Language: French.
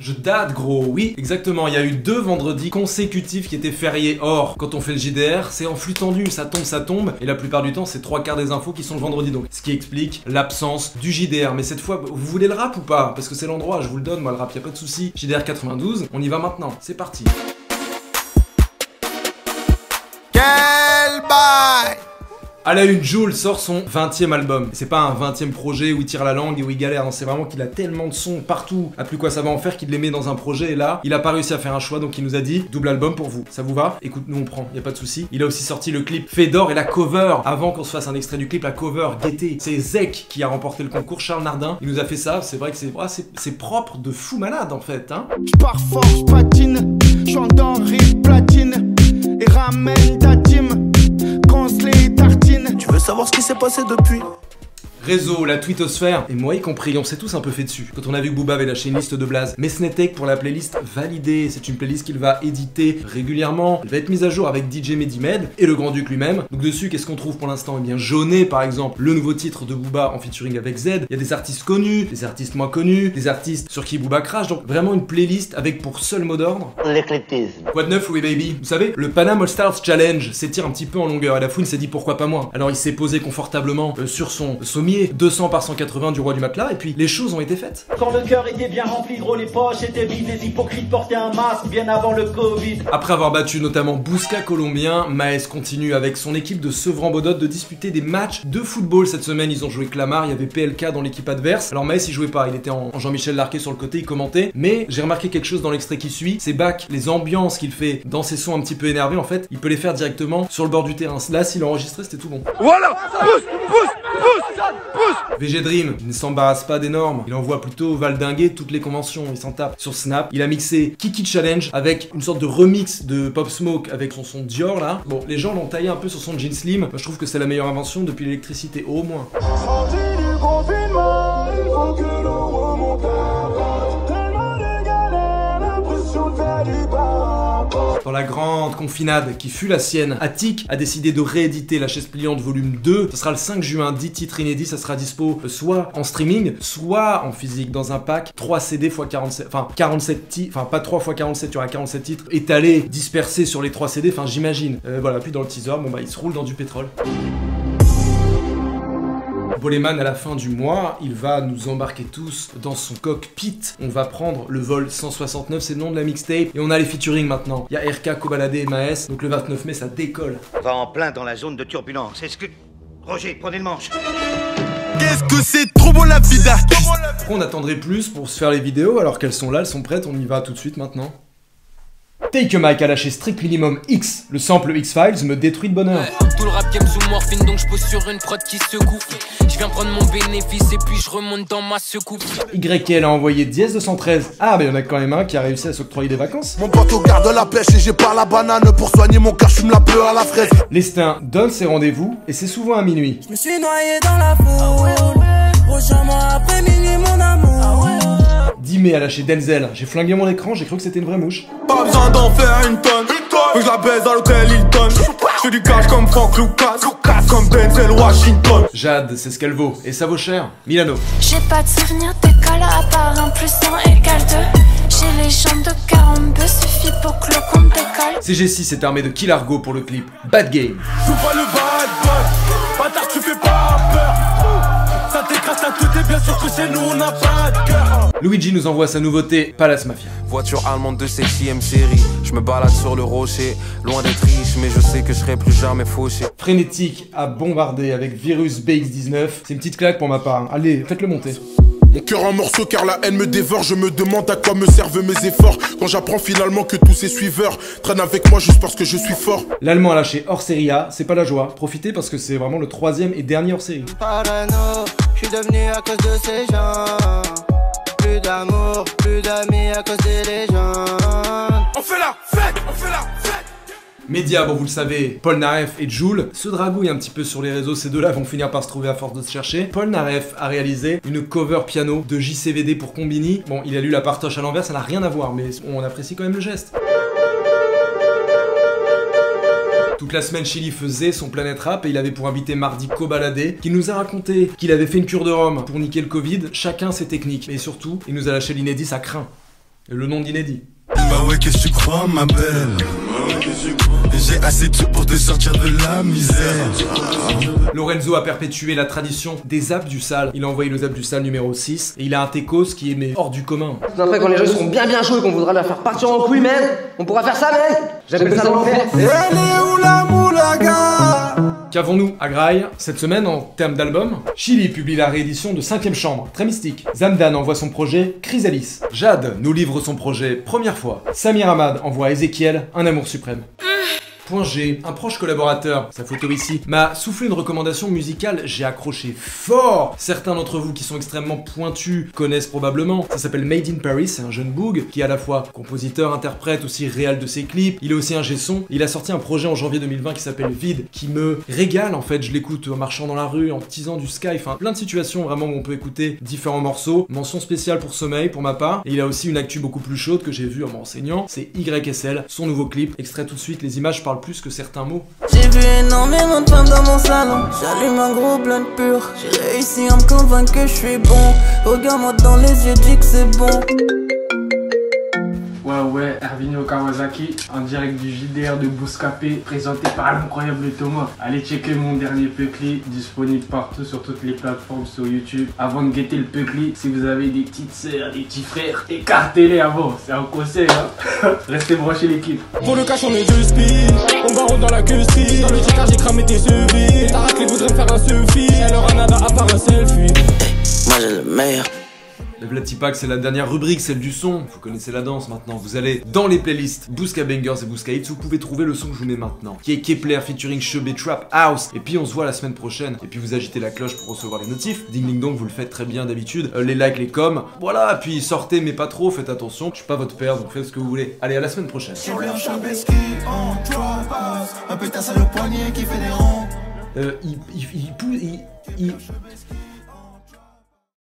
Je date gros, oui, exactement, il y a eu 2 vendredis consécutifs qui étaient fériés. Or, quand on fait le JDR, c'est en flux tendu, ça tombe, et la plupart du temps, c'est 3/4 des infos qui sont le vendredi, donc. Ce qui explique l'absence du JDR. Mais cette fois, vous voulez le rap ou pas? Parce que c'est l'endroit, je vous le donne, moi le rap, y a pas de souci. JDR 92, on y va maintenant, c'est parti. Quel bail! À la une, Jul sort son 20e album. C'est pas un 20e projet où il tire la langue et où il galère, non, c'est vraiment qu'il a tellement de sons partout, à plus quoi ça va en faire, qu'il les met dans un projet, et là, il a pas réussi à faire un choix, donc il nous a dit, double album pour vous, ça vous va? Écoute, nous on prend, y a pas de souci. Il a aussi sorti le clip Fedor et la cover, avant qu'on se fasse un extrait du clip, la cover, Guettez. C'est Zek qui a remporté le concours, Charles Nardin, il nous a fait ça, c'est vrai que c'est propre de fou malade en fait, hein. J'pars fort, j'patine, j'suis dans rive platine, et ramène ta team, conce les tartines. Tu veux savoir ce qui s'est passé depuis? Réseau, la twittosphère, et moi y compris, on s'est tous un peu fait dessus. Quand on a vu que Booba avait lâché une liste de blazes, mais Snetek pour la playlist validée. C'est une playlist qu'il va éditer régulièrement. Elle va être mise à jour avec DJ Medimed et le Grand-Duc lui-même. Donc dessus, qu'est-ce qu'on trouve pour l'instant? Eh bien, Jaunet par exemple, le nouveau titre de Booba en featuring avec Z. Il y a des artistes connus, des artistes moins connus, des artistes sur qui Booba crache. Donc vraiment une playlist avec pour seul mot d'ordre l'éclectisme. Quoi de neuf, oui baby? Vous savez, le Panam All Stars Challenge s'étire un petit peu en longueur et la fouine s'est dit pourquoi pas moi. Alors il s'est posé confortablement sur son sommier, 200 par 180 du roi du matelas, et puis les choses ont été faites. Quand le cœur était bien rempli, gros les poches étaient vides, les hypocrites portaient un masque bien avant le Covid. Après avoir battu notamment Bousca colombien, Maes continue avec son équipe de Sevran-Bodot de disputer des matchs de football. Cette semaine, ils ont joué Clamart, il y avait PLK dans l'équipe adverse. Alors Maes il jouait pas, il était en Jean-Michel Larquet sur le côté, il commentait, mais j'ai remarqué quelque chose dans l'extrait qui suit, c'est Bach, les ambiances qu'il fait dans ses sons un petit peu énervés, en fait, il peut les faire directement sur le bord du terrain. Là, s'il enregistrait, c'était tout bon. Voilà! Pousse! VG Dream, il ne s'embarrasse pas des normes, il envoie plutôt valdinguer toutes les conventions, il s'en tape. Sur Snap, il a mixé Kiki Challenge avec une sorte de remix de Pop Smoke avec son son Dior là. Bon, les gens l'ont taillé un peu sur son jean slim, moi je trouve que c'est la meilleure invention depuis l'électricité, au moins. Dans la grande confinade qui fut la sienne, Attic a décidé de rééditer La Chaise Pliante volume 2. Ce sera le 5 juin, 10 titres inédits, ça sera dispo soit en streaming, soit en physique dans un pack, 3 CD x 47, enfin 47 titres, enfin pas 3 x 47, il y aura 47 titres étalés, dispersés sur les 3 CD, enfin j'imagine. Voilà, puis dans le teaser, bon bah il se roule dans du pétrole. Boleman, à la fin du mois, il va nous embarquer tous dans son cockpit. On va prendre le vol 169, c'est le nom de la mixtape. Et on a les featuring maintenant. Il y a RK, Kobalade et Maes. Donc le 29 mai, ça décolle. On va en plein dans la zone de turbulence. Est-ce que... Roger, prenez le manche. Qu'est-ce que c'est trop beau la vie d'artiste! Pourquoi on attendrait plus pour se faire les vidéos alors qu'elles sont là, elles sont prêtes, on y va tout de suite maintenant. Take a Mike a lâché Strict Minimum X, le sample X-Files me détruit de bonheur. Tout le rap game sous morphine, donc je pose sur une prod qui secoue. Je viens prendre mon bénéfice et puis je remonte dans ma secoupe. YL a envoyé Dièse 213. Ah, mais il y en a quand même un qui a réussi à s'octroyer des vacances. Mon bateau garde la pêche et j'ai pas la banane pour soigner mon cœur, je fume la peur à la fraise. Lestin donne ses rendez-vous et c'est souvent à minuit. Je me suis noyé dans la foule. Prochainement après minuit mon amour. 10 mai a lâché Denzel. J'ai flingué mon écran, j'ai cru que c'était une vraie mouche. Pas besoin d'en faire une tonne. Faut que je la baise à l'hôtel Hilton. Je fais du cash comme Frank Lucas, comme Denzel Washington. Jade, c'est ce qu'elle vaut. Et ça vaut cher. Milano. J'ai pas de souvenir d'école à part 1 plus 1 égale 2. J'ai les jambes de 42, suffit pour que le compte décolle. CG6 est armé de Killargo pour le clip Bad Game. Joue pas le bad boy, bâtard tu fais pas peur. Ça t'écrase la tête et bien sûr que chez nous on n'a pas de cœur. Luigi nous envoie sa nouveauté Palace Mafia. Voiture allemande de 7ème série. Je me balade sur le rocher, loin d'être riche, mais je sais que je serai plus jamais fauché. Frénétique a bombardé avec Virus BX19. C'est une petite claque pour ma part. Allez, faites-le monter. Mon cœur en morceaux car la haine me dévore. Je me demande à quoi me servent mes efforts quand j'apprends finalement que tous ces suiveurs traînent avec moi juste parce que je suis fort. L'allemand a lâché hors série A, c'est pas la joie. Profitez parce que c'est vraiment le 3e et dernier hors série. Parano, je suis devenu à cause de ces gens. Plus d'amour, plus d'amis à cause des légendes. On fait la fête, on fait la fête. Média, bon vous le savez, Paul Naref et Jul se dragouillent un petit peu sur les réseaux, ces deux-là vont finir par se trouver à force de se chercher. Paul Naref a réalisé une cover piano de JCVD pour Combini. Bon, il a lu la partoche à l'envers, ça n'a rien à voir, mais on apprécie quand même le geste. Toute la semaine, Chili faisait son Planète Rap et il avait pour invité mardi Kobalade qui nous a raconté qu'il avait fait une cure de rhum pour niquer le Covid, chacun ses techniques. Mais surtout, il nous a lâché l'inédit, ça craint. Et le nom d'inédit. Bah ouais, qu'est-ce que tu crois, ma belle? J'ai assez de tout pour te sortir de la misère. Lorenzo a perpétué la tradition des apps du sale. Il a envoyé le zap du sale numéro 6 et il a un techos qui est mais hors du commun. Après, quand les jeux seront bien chauds et qu'on voudra la faire partir en couille, man, on pourra faire ça, man. J'appelle ça l'enfer. Elle est où la moulaga? Qu'avons-nous à Grail cette semaine en termes d'album? Chili publie la réédition de 5ème chambre, très mystique. Zamdan envoie son projet Chrysalis. Jade nous livre son projet Première fois. Samir Hamad envoie Ezekiel, Un amour suprême. Point G, un proche collaborateur, sa photo ici, m'a soufflé une recommandation musicale, j'ai accroché fort. Certains d'entre vous qui sont extrêmement pointus connaissent probablement. Ça s'appelle Made in Paris, c'est un jeune boug qui est à la fois compositeur, interprète, aussi réal de ses clips. Il est aussi ingé son. Il a sorti un projet en janvier 2020 qui s'appelle Vide, qui me régale en fait. Je l'écoute en marchant dans la rue, en teasant du sky, enfin plein de situations vraiment où on peut écouter différents morceaux. Mention spéciale pour Sommeil pour ma part. Et il a aussi une actu beaucoup plus chaude que j'ai vue en m'enseignant. C'est YSL, son nouveau clip. Extrait tout de suite, les images parlent plus que certains mots. J'ai vu énormément de femmes dans mon salon. J'allume un gros blunt pur. J'ai réussi à me convaincre que je suis bon. Regarde-moi dans les yeux, dis que c'est bon. Ouais, Hervinho Kawasaki, en direct du JDR de Bouscapé, présenté par l'incroyable Thomas. Allez checker mon dernier Peucli, disponible partout sur toutes les plateformes, sur YouTube. Avant de guetter le Peucli, si vous avez des petites sœurs, des petits frères, écartez-les avant, c'est un conseil, hein. Restez branchés l'équipe. Pour le cash on est deux speed, on barre dans la queue speed. Dans le ticard j'ai cramé tes chevilles. Ta raclée voudrait me faire un selfie, elle aura nada à part un selfie. Moi j'ai le meilleur. Le Vlatipak, c'est la dernière rubrique, celle du son. Vous connaissez la danse maintenant. Vous allez dans les playlists Bousca Bangers et Bousca Hits. Vous pouvez trouver le son que je vous mets maintenant, qui est Kepler featuring Chebé Trap House. Et puis on se voit la semaine prochaine. Et puis vous agitez la cloche pour recevoir les notifs. Ding ding dong, vous le faites très bien d'habitude. Les likes, les coms. Voilà, puis sortez, mais pas trop. Faites attention. Je suis pas votre père, donc faites ce que vous voulez. Allez, à la semaine prochaine. Un pétasse à le poignet qui fait des ronds. Il